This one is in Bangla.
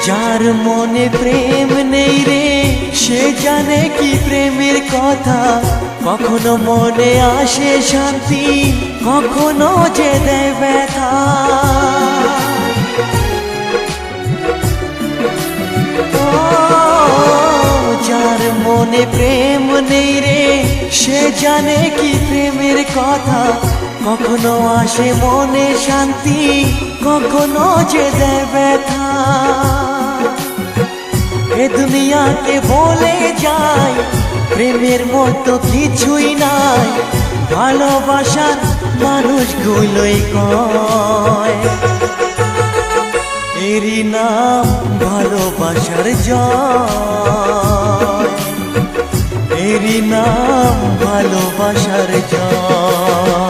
যার মনে প্রেম নেই রে সে জানে কি প্রেমের কথা, কখনো মনে আসে শান্তি, কখনো যে দেয় ব্যথা। যার মনে প্রেম নেই রে সে জানে কি প্রেমের কথা, কখনো আসে মনে শান্তি, কখনো যে দেয় ব্যথা। এ দুনিয়াতে বলে যায় প্রেমের মতো কিছুই নাই, ভালোবাসার মানুষগুলোই কয় এরই নাম ভালোবাসার জয়, এরই নাম ভালোবাসার জয়।